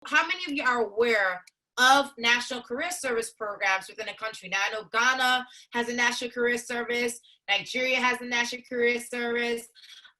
How many of you are aware of national career service programs within a country? Now, I know Ghana has a national career service, Nigeria has a national career service.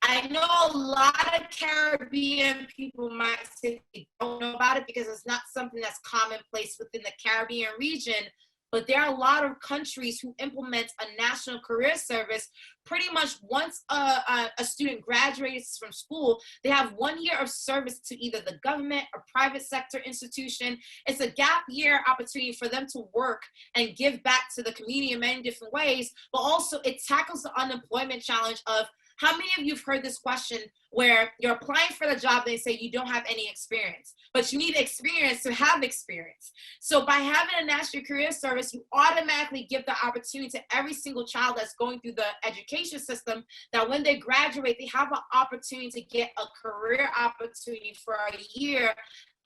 I know a lot of Caribbean people might say they don't know about it because it's not something that's commonplace within the Caribbean region, but there are a lot of countries who implement a national career service. Pretty much once a student graduates from school, they have 1 year of service to either the government or private sector institution. It's a gap year opportunity for them to work and give back to the community in many different ways, but also it tackles the unemployment challenge of how many of you have heard this question where you're applying for the job, they say you don't have any experience, but you need experience to have experience. So by having a national career service, you automatically give the opportunity to every single child that's going through the education system that when they graduate, they have an opportunity to get a career opportunity for a year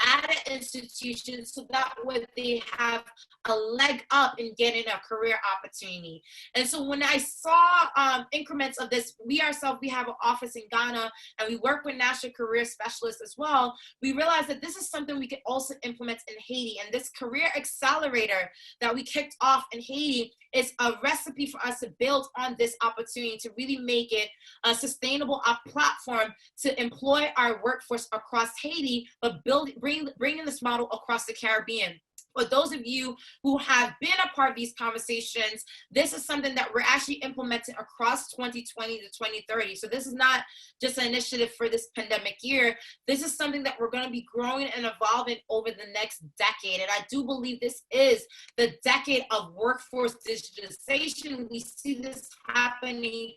at an institution, so that way they have a leg up in getting a career opportunity. And so when I saw increments of this, we ourselves, we have an office in Ghana and we work with national career specialists as well. We realized that this is something we could also implement in Haiti. And this career accelerator that we kicked off in Haiti is a recipe for us to build on this opportunity to really make it a sustainable platform to employ our workforce across Haiti, but bringing this model across the Caribbean. For those of you who have been a part of these conversations, this is something that we're actually implementing across 2020 to 2030. So this is not just an initiative for this pandemic year. This is something that we're going to be growing and evolving over the next decade. And I do believe this is the decade of workforce digitization. We see this happening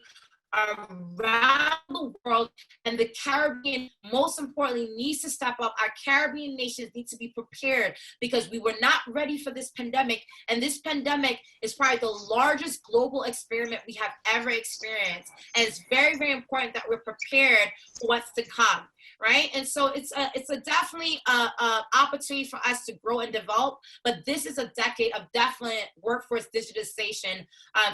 around the world, and the Caribbean, most importantly, needs to step up. Our Caribbean nations need to be prepared because we were not ready for this pandemic, and this pandemic is probably the largest global experiment we have ever experienced, and it's very, very important that we're prepared for what's to come, right? And so it's a definitely a opportunity for us to grow and develop, but this is a decade of definite workforce digitization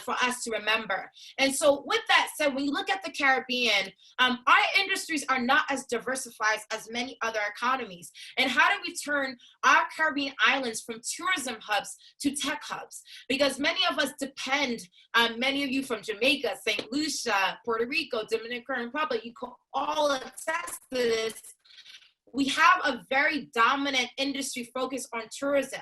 for us to remember. And so with that said, when you look at the Caribbean, our industries are not as diversified as many other economies. And how do we turn our Caribbean islands from tourism hubs to tech hubs? Because many of us depend, many of you from Jamaica, St. Lucia, Puerto Rico, Dominican Republic, you can all attest to this. We have a very dominant industry focused on tourism.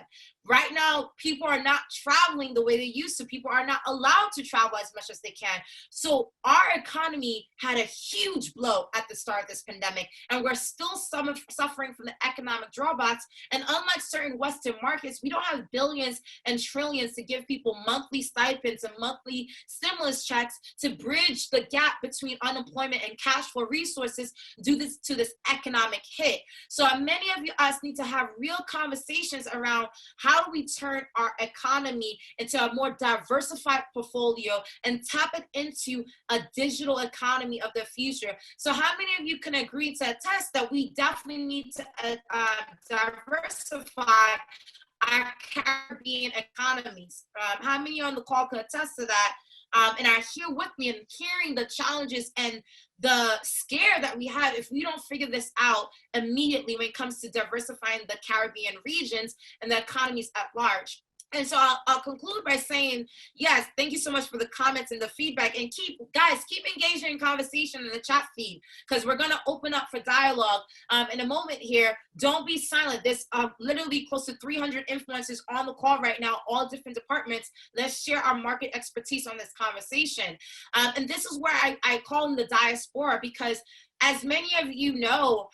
Right now, people are not traveling the way they used to. People are not allowed to travel as much as they can. So our economy had a huge blow at the start of this pandemic, and we're still suffering from the economic drawbacks. And unlike certain Western markets, we don't have billions and trillions to give people monthly stipends and monthly stimulus checks to bridge the gap between unemployment and cash flow resources due to this economic hit. So many of us need to have real conversations around how do we turn our economy into a more diversified portfolio and tap it into a digital economy of the future. So how many of you can agree to attest that we definitely need to diversify our Caribbean economies? How many on the call can attest to that? And are here with me and hearing the challenges and the scare that we have if we don't figure this out immediately when it comes to diversifying the Caribbean regions and the economies at large. And so I'll conclude by saying, yes, thank you so much for the comments and the feedback. And keep engaging in conversation in the chat feed, because we're going to open up for dialogue in a moment here. Don't be silent. There's literally close to 300 influencers on the call right now, all different departments. Let's share our market expertise on this conversation. And this is where I call in the diaspora, because as many of you know,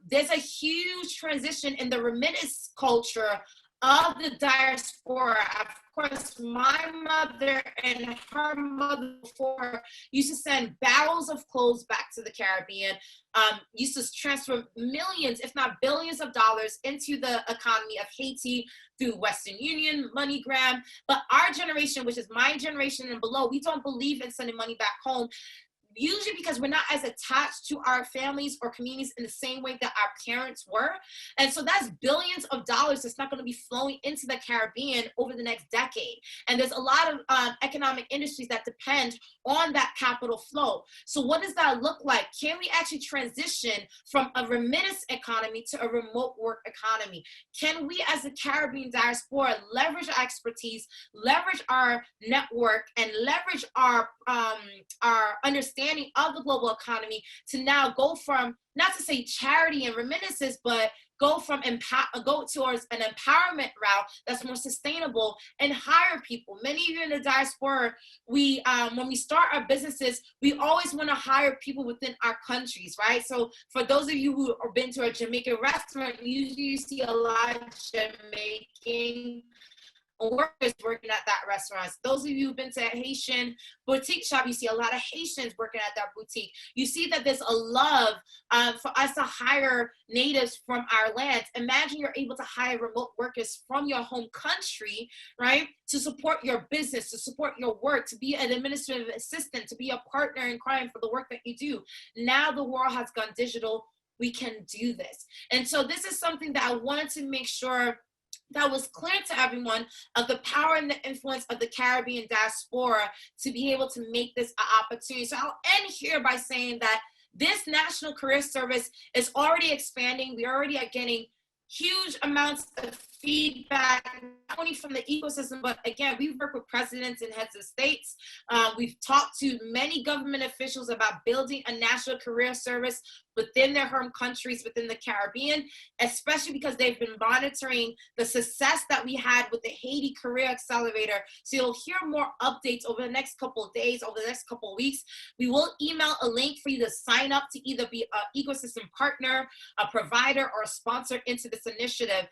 there's a huge transition in the remittance culture of the diaspora. Of course, my mother and her mother before used to send barrels of clothes back to the Caribbean, used to transfer millions, if not billions of dollars into the economy of Haiti through Western Union, MoneyGram. But our generation, which is my generation and below, we don't believe in sending money back home. usually because we're not as attached to our families or communities in the same way that our parents were. And so that's billions of dollars that's not going to be flowing into the Caribbean over the next decade. And there's a lot of economic industries that depend on that capital flow. So what does that look like? Can we actually transition from a remittance economy to a remote work economy? Can we as a Caribbean diaspora leverage our expertise, leverage our network, and leverage our understanding of the global economy to now go from, not to say charity and remittances, but go towards an empowerment route that's more sustainable and hire people. Many of you in the diaspora, we when we start our businesses, we always want to hire people within our countries, right? So for those of you who have been to a Jamaican restaurant, usually you see a lot of Jamaican workers working at that restaurant. Those of you who've been to a Haitian boutique shop, you see a lot of Haitians working at that boutique. You see that there's a love for us to hire natives from our lands. Imagine you're able to hire remote workers from your home country, right, to support your business, to support your work, to be an administrative assistant, to be a partner in crime for the work that you do. Now the world has gone digital. We can do this. And so this is something that I wanted to make sure that was clear to everyone of the power and the influence of the Caribbean diaspora to be able to make this an opportunity. So I'll end here by saying that this National Career Service is already expanding. We already are getting huge amounts of feedback, not only from the ecosystem, but again, we've worked with presidents and heads of states. We've talked to many government officials about building a national career service within their home countries, within the Caribbean, especially because they've been monitoring the success that we had with the Haiti Career Accelerator. So you'll hear more updates over the next couple of days, over the next couple of weeks. We will email a link for you to sign up to either be an ecosystem partner, a provider, or a sponsor into this initiative.